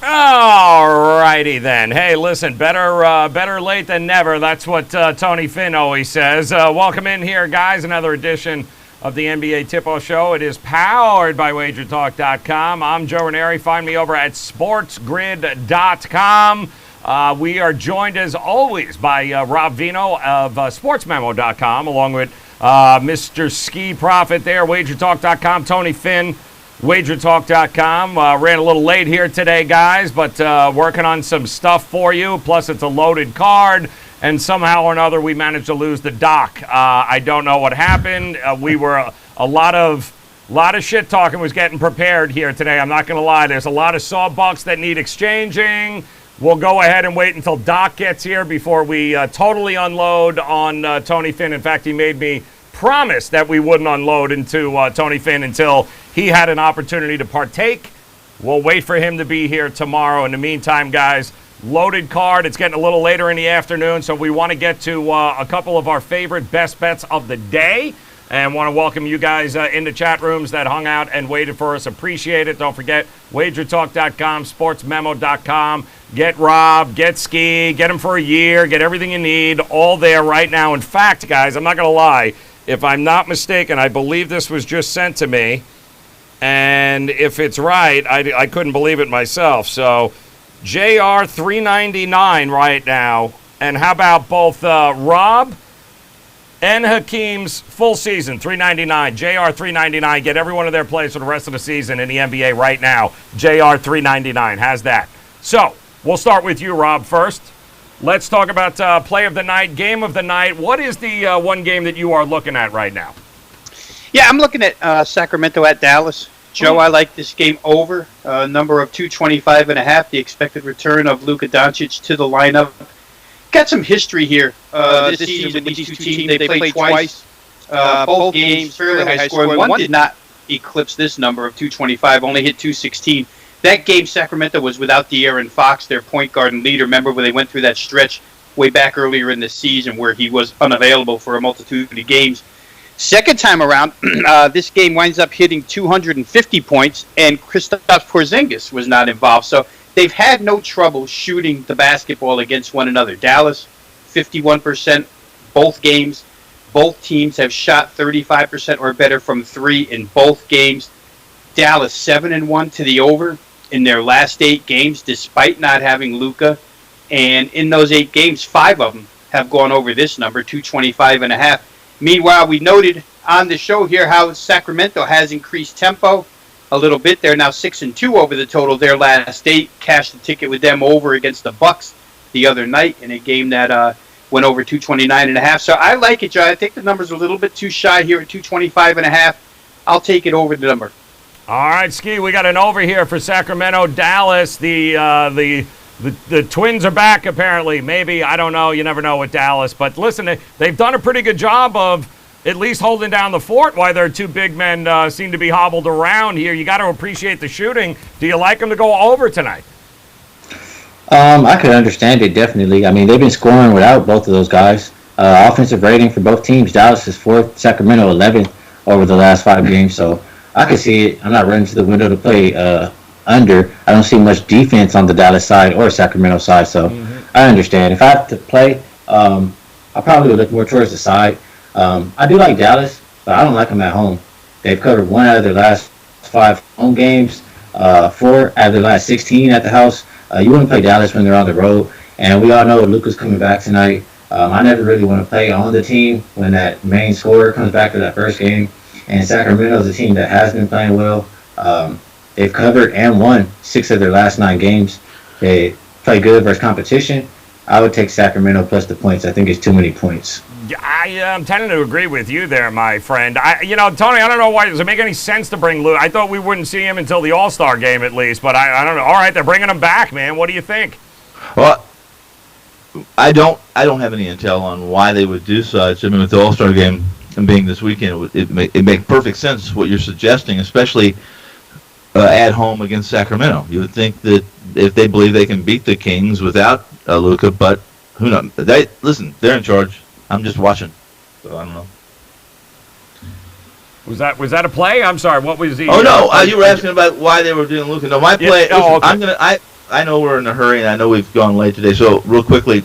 All righty then. Hey, listen, better late than never. That's what Tony Finn always says. Welcome in here, guys. Another edition of the NBA Tip-Off Show. It is powered by WagerTalk.com. I'm Joe Raineri. Find me over at SportsGrid.com. We are joined, as always, by Rob Vino of SportsMemo.com, along with Mr. Ski Prophet there, WagerTalk.com, Tony Finn, WagerTalk.com. Ran a little late here today, guys, but working on some stuff for you. Plus, it's a loaded card, and somehow or another, we managed to lose the doc. I don't know what happened. We were a lot of shit talking was getting prepared here today. I'm not going to lie. There's a lot of sawbucks that need exchanging. We'll go ahead and wait until Doc gets here before we totally unload on Tony Finn. In fact, he made me promise that we wouldn't unload into Tony Finn until he had an opportunity to partake. We'll wait for him to be here tomorrow. In the meantime, guys, loaded card. It's getting a little later in the afternoon, so we want to get to a couple of our favorite best bets of the day. And want to welcome you guys in the chat rooms that hung out and waited for us. Appreciate it. Don't forget, WagerTalk.com, SportsMemo.com. Get Rob, get Ski, get him for a year, get everything you need, all there right now. In fact, guys, I'm not going to lie. If I'm not mistaken, I believe this was just sent to me. And if it's right, I couldn't believe it myself. So, JR $3.99 right now. And how about both Rob and Hakeem's full season, $3.99. JR $3.99. Get every one of their plays for the rest of the season in the NBA right now. JR $3.99 has that. So, we'll start with you, Rob, first. Let's talk about play of the night, game of the night. What is the one game that you are looking at right now? Yeah, I'm looking at Sacramento at Dallas. Joe, I like this game over. Number of 225.5. The expected return of Luka Doncic to the lineup. Got some history here this season with these two teams. They played twice. Both games fairly high scoring. One did not eclipse this number of 225, only hit 216. That game, Sacramento was without De'Aaron Fox, their point guard and leader. Remember when they went through that stretch way back earlier in the season where he was unavailable for a multitude of games. Second time around, this game winds up hitting 250 points, and Kristaps Porzingis was not involved. So they've had no trouble shooting the basketball against one another. Dallas, 51%, both games. Both teams have shot 35% or better from three in both games. Dallas 7-1 to the over in their last 8 games, despite not having Luka. And in those 8 games, 5 of them have gone over this number, 225.5. Meanwhile, we noted on the show here how Sacramento has increased tempo a little bit. They're now 6-2 over the total their last 8. Cashed the ticket with them over against the Bucks the other night in a game that went over 229.5. So I like it, Joe. I think the number's a little bit too shy here at 225.5. I'll take it over the number. All right, Ski, we got an over here for Sacramento, Dallas. The Twins are back, apparently. Maybe, I don't know. You never know with Dallas. But listen, they've done a pretty good job of at least holding down the fort while their two big men seem to be hobbled around here. You got to appreciate the shooting. Do you like them to go over tonight? I could understand it, definitely. I mean, they've been scoring without both of those guys. Offensive rating for both teams, Dallas is 4th, Sacramento 11th over the last 5 games. So I can see it. I'm not running to the window to play under. I don't see much defense on the Dallas side or Sacramento side, so I understand. If I have to play, I probably would look more towards the side. I do like Dallas, but I don't like them at home. They've covered 1 out of their last 5 home games, 4 out of their last 16 at the house. You wouldn't play Dallas when they're on the road, and we all know Luka's coming back tonight. I never really want to play on the team when that main scorer comes back to that first game. And Sacramento is a team that has been playing well. They've covered and won 6 of their last 9 games. They play good versus competition. I would take Sacramento plus the points. I think it's too many points. I'm tending to agree with you there, my friend. Tony, I don't know why. Does it make any sense to bring Luka? I thought we wouldn't see him until the All-Star game at least, but I don't know. All right, they're bringing him back, man. What do you think? Well, I don't have any intel on why they would do such. I mean, with the All-Star game being this weekend, it make perfect sense what you're suggesting, especially at home against Sacramento. You would think that if they believe they can beat the Kings without Luka, but who knows? Listen, they're in charge. I'm just watching, so I don't know. Was that a play? I'm sorry. What was the? Oh no, you were asking about why they were doing Luka. No, my play. Yeah, okay. I know we're in a hurry, and I know we've gone late today. So real quickly,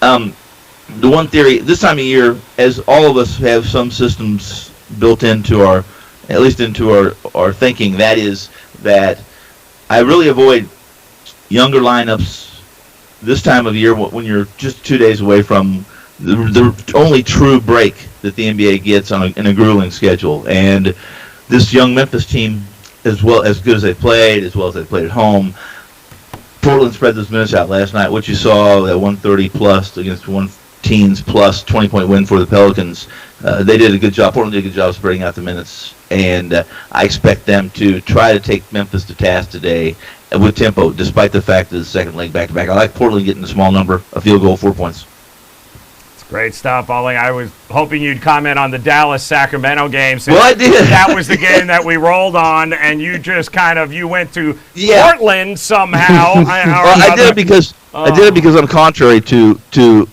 the one theory this time of year, as all of us have some systems built into our thinking, that is that I really avoid younger lineups this time of year when you're just 2 days away from the only true break that the NBA gets in a grueling schedule. And this young Memphis team, as good as they played at home, Portland spread those minutes out last night. What you saw, that 130 plus against 110 plus 20-point win for the Pelicans, they did a good job. Portland did a good job spreading out the minutes, and I expect them to try to take Memphis to task today with tempo, despite the fact that it's the second leg back-to-back. I like Portland getting a small number, a field goal, 4 points. Great stuff, Ollie. I was hoping you'd comment on the Dallas-Sacramento game. Well, I did. That was the game that we rolled on, and you just you went to Portland somehow. I did it because I'm contrary to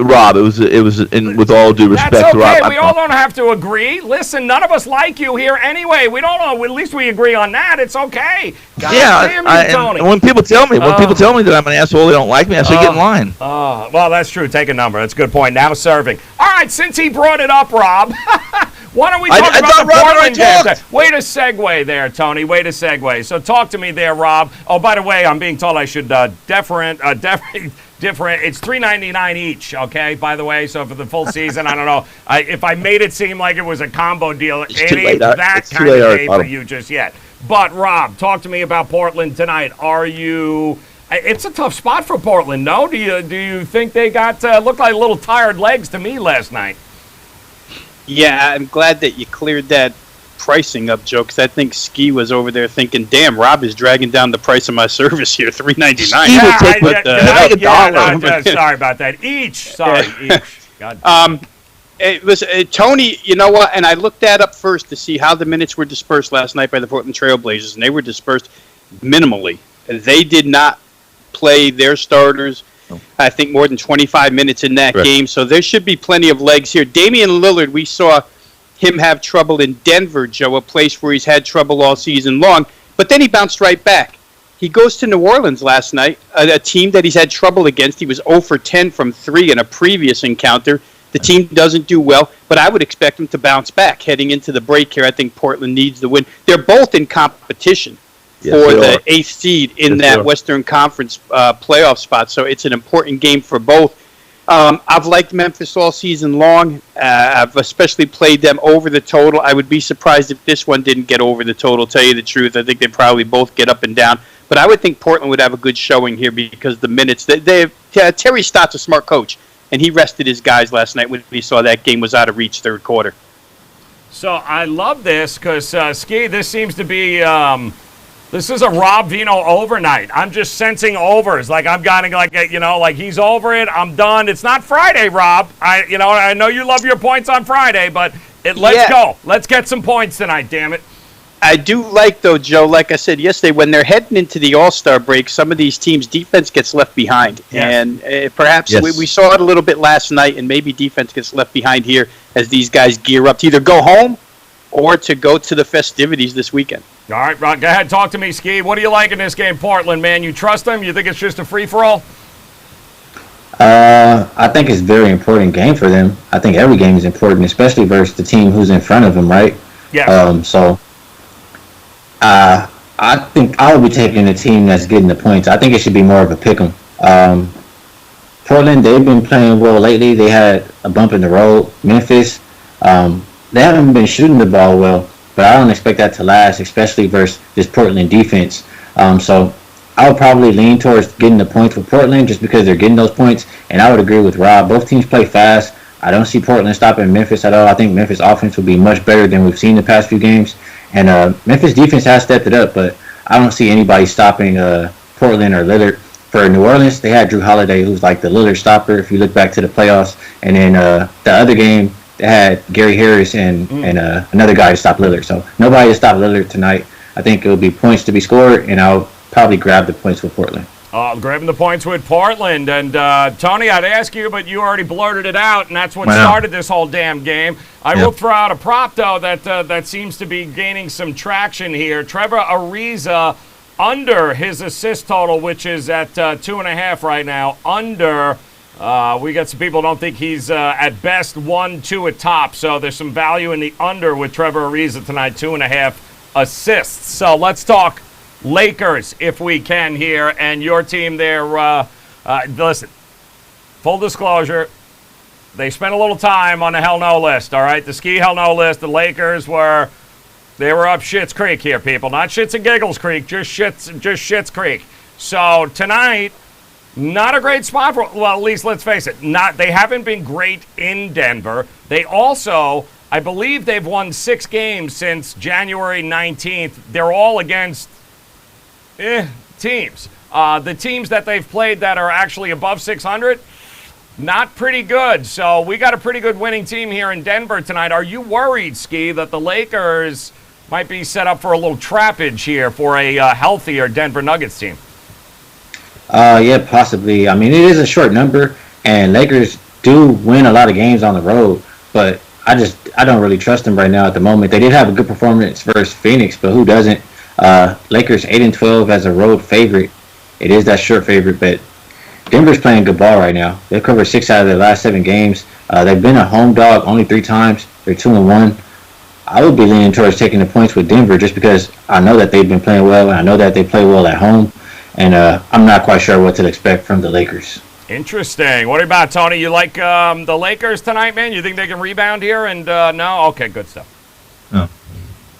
Rob. It was with all due respect to Rob. We all don't have to agree. Listen, none of us like you here anyway. We don't know. At least we agree on that. It's okay. God damn you, Tony. And when people tell me that I'm an asshole, they don't like me, I say get in line. Well, that's true. Take a number. That's a good point. Now serving. All right, since he brought it up, Rob, why don't we talk about the Portland game? Way to segue there, Tony. Way to segue. So talk to me there, Rob. Oh, by the way, I'm being told I should different. It's $3.99 each, okay, by the way, so for the full season, I don't know. If I made it seem like it was a combo deal, it ain't that kind of day for you just yet. But, Rob, talk to me about Portland tonight. It's a tough spot for Portland, no? Do you think they got, looked like little tired legs to me last night? Yeah, I'm glad that you cleared that pricing up, Joe, because I think Ski was over there thinking, damn, Rob is dragging down the price of my service here, $3.99. Sorry about that. Each. God. Hey, listen, Tony, you know what? And I looked that up first to see how the minutes were dispersed last night by the Portland Trail Blazers, and they were dispersed minimally. They did not play their starters, I think, more than 25 minutes in that game, so there should be plenty of legs here. Damian Lillard, we saw him have trouble in Denver, Joe, a place where he's had trouble all season long, but then he bounced right back. He goes to New Orleans last night, a team that he's had trouble against. He was 0 for 10 from 3 in a previous encounter. The team doesn't do well, but I would expect him to bounce back heading into the break here. I think Portland needs the win. They're both in competition for the 8th seed in that Western Conference playoff spot, so it's an important game for both. I've liked Memphis all season long. I've especially played them over the total. I would be surprised if this one didn't get over the total, tell you the truth. I think they probably both get up and down. But I would think Portland would have a good showing here because the minutes. Terry Stott's a smart coach, and he rested his guys last night when he saw that game was out of reach third quarter. So I love this because, Ski, this seems to be this is a Rob Vino overnight. I'm just sensing overs. Like I'm getting like he's over it. I'm done. It's not Friday, Rob. I know you love your points on Friday, but let's go. Let's get some points tonight, damn it. I do like, though, Joe, like I said yesterday, when they're heading into the All-Star break, some of these teams' defense gets left behind. Yes. And perhaps we saw it a little bit last night, and maybe defense gets left behind here as these guys gear up to either go home or to go to the festivities this weekend. All right, Ron, go ahead. Talk to me, Ski. What do you like in this game, Portland, man? You trust them? You think it's just a free-for-all? I think it's a very important game for them. I think every game is important, especially versus the team who's in front of them, right? Yeah. I think I'll be taking the team that's getting the points. I think it should be more of a pick 'em. Portland, they've been playing well lately. They had a bump in the road. Memphis, they haven't been shooting the ball well, but I don't expect that to last, especially versus this Portland defense. So I would probably lean towards getting the points for Portland just because they're getting those points, and I would agree with Rob. Both teams play fast. I don't see Portland stopping Memphis at all. I think Memphis offense will be much better than we've seen the past few games. And Memphis defense has stepped it up, but I don't see anybody stopping Portland or Lillard. For New Orleans, they had Drew Holiday, who's like the Lillard stopper, if you look back to the playoffs. And then the other game, they had Gary Harris and another guy to stop Lillard. So nobody to stop Lillard tonight. I think it will be points to be scored, and I'll probably grab the points for Portland. Grabbing the points with Portland. And, Tony, I'd ask you, but you already blurted it out, and that's what started this whole damn game. I will throw out a prop, though, that seems to be gaining some traction here. Trevor Ariza under his assist total, which is at 2.5 right now. Under, we got some people who don't think he's at best 1-2 at top. So there's some value in the under with Trevor Ariza tonight, 2.5 assists. So let's talk Lakers if we can here, and your team there. Listen, full disclosure, they spent a little time on the hell no list, all right? The ski hell no list. The Lakers were up Schitt's Creek here, people. Not Shits and Giggles Creek, just Schitt's Creek. So tonight, not a great spot for, well, at least let's face it, they haven't been great in Denver. They also, I believe they've won 6 games since January 19th. They're all against teams. The teams that they've played that are actually above 600, not pretty good. So we got a pretty good winning team here in Denver tonight. Are you worried, Ski, that the Lakers might be set up for a little trappage here for a healthier Denver Nuggets team? Yeah, possibly. I mean, it is a short number, and Lakers do win a lot of games on the road, but I don't really trust them right now at the moment. They did have a good performance versus Phoenix, but who doesn't? Lakers 8-12 as a road favorite. It is that short favorite, but Denver's playing good ball right now. They've covered 6 out of their last 7 games. They've been a home dog only 3 times. They're 2-1. I would be leaning towards taking the points with Denver just because I know that they've been playing well, and I know that they play well at home, and I'm not quite sure what to expect from the Lakers. Interesting. What about, Tony? You like the Lakers tonight, man? You think they can rebound here? And no? Okay, good stuff. No.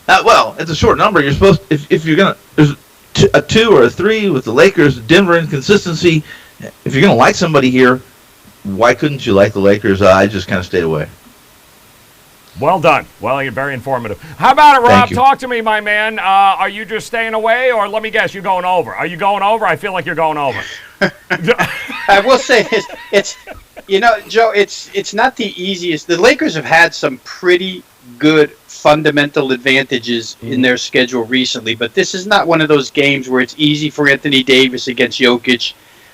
Well, it's a short number. You're supposed, if you're gonna, there's a 2 or a 3 with the Lakers. Denver inconsistency. If you're gonna like somebody here, why couldn't you like the Lakers? I just kind of stayed away. Well done. Well, you're very informative. How about it, Rob? Thank you. Talk to me, my man. Are you just staying away, or let me guess, you're going over? Are you going over? I feel like you're going over. I will say this: it's Joe, it's not the easiest. The Lakers have had some pretty good fundamental advantages in their schedule recently, but this is not one of those games where it's easy for Anthony Davis against Jokic.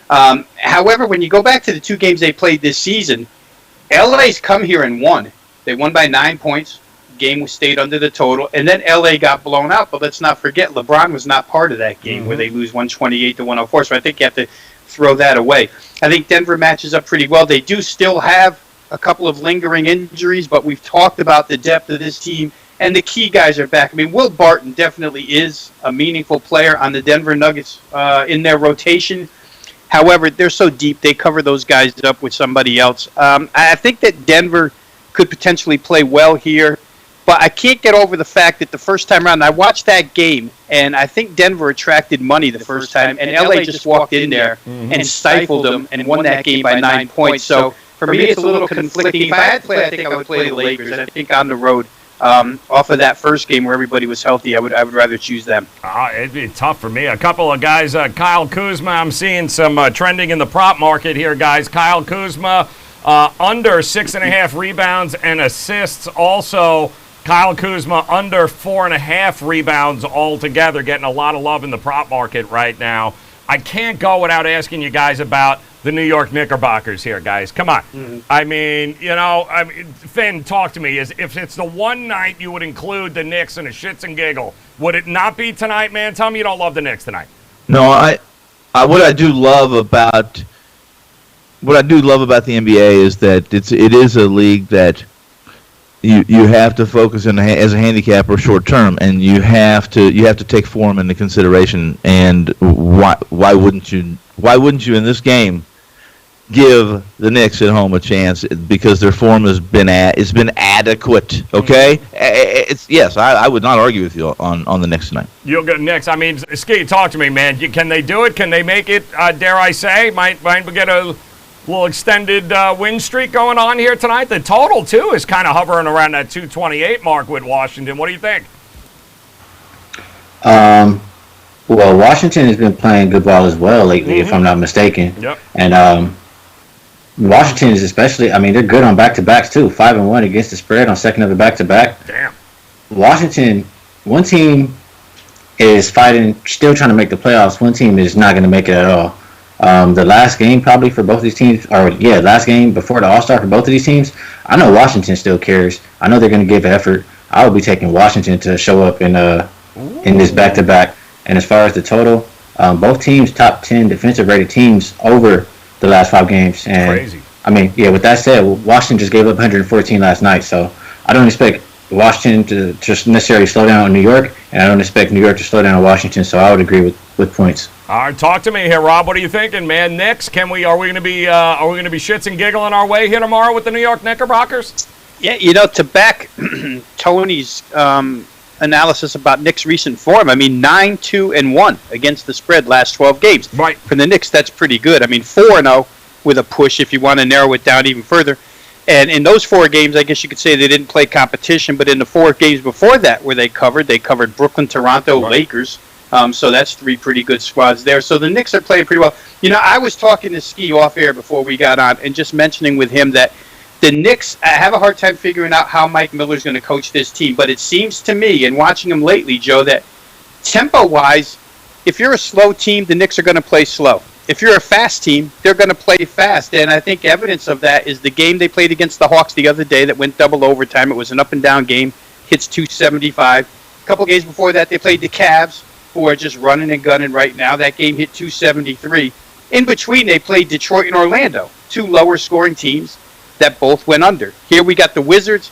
However, when you go back to the 2 games they played this season, LA's come here and won. They won by 9 points. Game was stayed under the total, and then LA got blown out. But let's not forget, LeBron was not part of that game where they lose 128-104. So I think you have to throw that away. I think Denver matches up pretty well. They do still have a couple of lingering injuries, but we've talked about the depth of this team, and the key guys are back. I mean, Will Barton definitely is a meaningful player on the Denver Nuggets in their rotation. However, they're so deep, they cover those guys up with somebody else. I think that Denver could potentially play well here, but I can't get over the fact that the first time around, I watched that game, and I think Denver attracted money the first time, and LA just walked in there and stifled them and won that game by 9 points. So for me, it's a little conflicting. If I had to play, I think I would play the Lakers. I think on the road, off of that first game where everybody was healthy, I would rather choose them. It'd be tough for me. A couple of guys, Kyle Kuzma, I'm seeing some trending in the prop market here, guys. Kyle Kuzma, under 6.5 rebounds and assists. Also, Kyle Kuzma under 4.5 rebounds altogether, getting a lot of love in the prop market right now. I can't go without asking you guys about the New York Knickerbockers here, guys. Come on. I mean, Finn, talk to me. If it's the one night you would include the Knicks in a shits and giggle, would it not be tonight, man? Tell me you don't love the Knicks tonight. No, what I do love about the NBA is that it is a league that you have to focus on as a handicapper short term, and you have to take form into consideration. And why wouldn't you in this game give the Knicks at home a chance? Because their form has been adequate. Okay, I would not argue with you on the Knicks tonight. You'll go Knicks. I mean, Ski, talk to me, man. Can they do it? Can they make it? Dare I say? Might we get a little extended win streak going on here tonight? The total, too, is kind of hovering around that 228 mark with Washington. What do you think? Well, Washington has been playing good ball as well lately, if I'm not mistaken. Yep. And Washington is especially, I mean, they're good on back-to-backs, too. 5-1 against the spread on second of a back-to-back. Damn. Washington, one team is fighting, still trying to make the playoffs. One team is not going to make it at all. The last game probably for both of these teams, last game before the All-Star for both of these teams, I know Washington still cares. I know they're going to give effort. I will be taking Washington to show up in this back-to-back. And as far as the total, both teams top 10 defensive rated teams over the last 5 games. And Crazy. I mean, yeah. With that said, Washington just gave up 114 last night, so I don't expect Washington to just necessarily slow down on New York, and I don't expect New York to slow down on Washington. So I would agree with points. All right, talk to me here, Rob. What are you thinking, man? Knicks? Are we going to be shits and giggling our way here tomorrow with the New York Knickerbockers? Yeah, to back Tony's analysis about Knicks' recent form, I mean, 9-2-1 against the spread last 12 games. Right. For the Knicks, that's pretty good. I mean, 4-0 with a push if you want to narrow it down even further. And in those 4 games, I guess you could say they didn't play competition, but in the 4 games before that where they covered Brooklyn, Toronto, right. Lakers. So that's 3 pretty good squads there. So the Knicks are playing pretty well. I was talking to Ski off air before we got on and just mentioning with him that the Knicks, I have a hard time figuring out how Mike Miller's going to coach this team, but it seems to me, in watching him lately, Joe, that tempo-wise, if you're a slow team, the Knicks are going to play slow. If you're a fast team, they're going to play fast. And I think evidence of that is the game they played against the Hawks the other day that went double overtime. It was an up-and-down game, hits 275. A couple games before that, they played the Cavs, who are just running and gunning right now. That game hit 273. In between, they played Detroit and Orlando, 2 lower-scoring teams that both went under. Here we got the Wizards.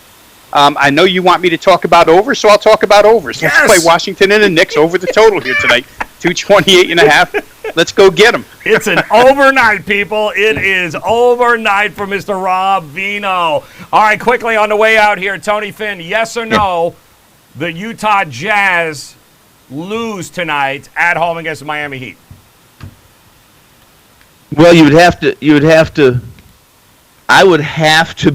I know you want me to talk about overs, so I'll talk about overs. Yes. Let's play Washington and the Knicks over the total here tonight. 228.5. Let's go get them. It's an overnight, people. It is overnight for Mr. Rob Vino. All right, quickly on the way out here, Tony Finn, yes or no, the Utah Jazz lose tonight at home against the Miami Heat? Well, I would have to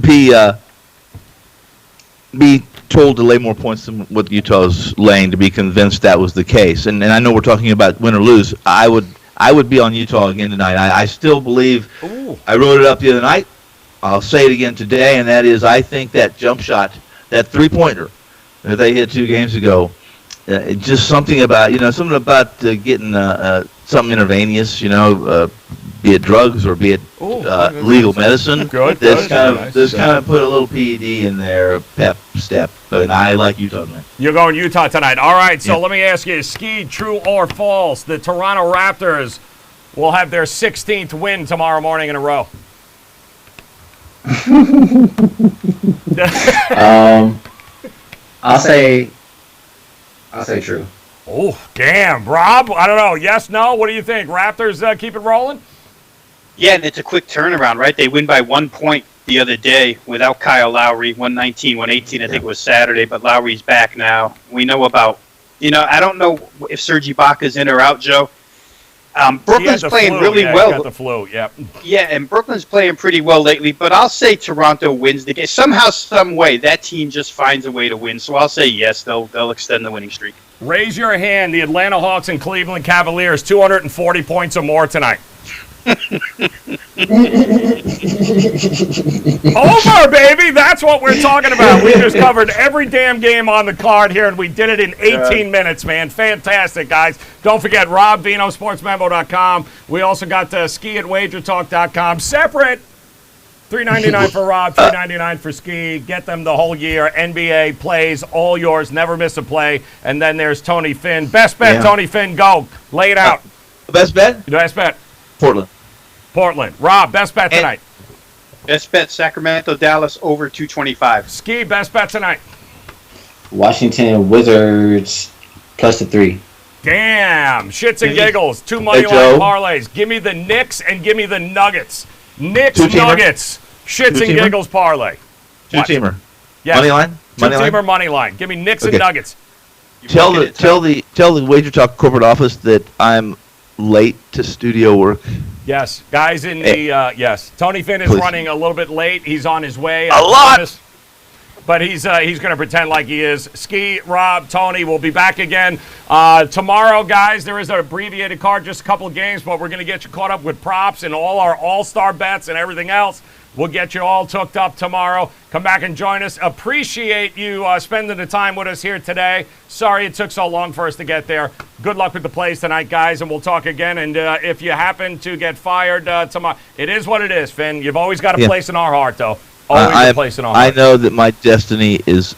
be told to lay more points than what Utah's laying to be convinced that was the case. And I know we're talking about win or lose. I would be on Utah again tonight. I still believe. Ooh. I wrote it up the other night. I'll say it again today, and that is I think that jump shot, that three-pointer that they hit 2 games ago, just something about getting something intravenous, be it drugs or be it legal medicine. Good. This kind of put a little PED in there, pep step. And I like Utah, man. You're going Utah tonight. All right, so Yeah. let me ask you, Ski, true or false, the Toronto Raptors will have their 16th win tomorrow morning in a row? I'll say true. Oh, damn. Rob, I don't know. Yes, no? What do you think? Raptors keep it rolling? Yeah, and it's a quick turnaround, right? They win by 1 point the other day without Kyle Lowry, 119, 118, I think it was Saturday, but Lowry's back now. We know about, I don't know if Serge Ibaka's in or out, Joe. Brooklyn's playing really well. He got the flu, yep. Yeah, and Brooklyn's playing pretty well lately, but I'll say Toronto wins the game. Somehow, some way, that team just finds a way to win. So I'll say yes, they'll extend the winning streak. Raise your hand. The Atlanta Hawks and Cleveland Cavaliers, 240 points or more tonight. Over, baby. That's what we're talking about. We just covered every damn game on the card here, and we did it in 18 minutes, man. Fantastic, guys. Don't forget, Rob Vino, sportsmemo.com. We also got Ski at WagerTalk.com. Separate. $3.99 for Rob, $3.99 for Ski. Get them the whole year. NBA plays, all yours. Never miss a play. And then there's Tony Finn. Best bet, Tony Finn. Go. Lay it out. Best bet? Best bet. Portland. Rob, best bet tonight. Best bet, Sacramento, Dallas, over 225. Ski, best bet tonight. Washington Wizards plus the 3. Damn. Shits and giggles. 2 money line parlays. Give me the Knicks and give me the Nuggets. Knicks, Nuggets. Shits and giggles parlay. 2-teamer. Yes. Money line? 2-teamer money line. Give me Knicks and Nuggets. Tell the Wager Talk corporate office that I'm late to studio work. Yes, guys in the yes. Tony Finn is running a little bit late. He's on his way. A lot. Promise. But he's going to pretend like he is. Ski, Rob, Tony will be back again tomorrow, guys. There is an abbreviated card, just a couple of games, but we're going to get you caught up with props and all our all-star bets and everything else. We'll get you all hooked up tomorrow. Come back and join us. Appreciate you spending the time with us here today. Sorry it took so long for us to get there. Good luck with the plays tonight, guys, and we'll talk again. And if you happen to get fired tomorrow, it is what it is, Finn. You've always got a place in our heart, though. Always a place in our heart. I know that my destiny is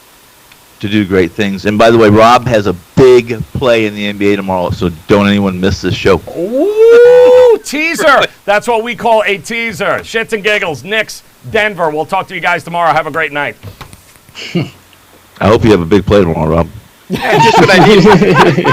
to do great things. And by the way, Rob has a big play in the NBA tomorrow, so don't anyone miss this show. Ooh, teaser. That's what we call a teaser. Shits and giggles. Knicks, Denver. We'll talk to you guys tomorrow. Have a great night. I hope you have a big play tomorrow, Rob. Just what I need.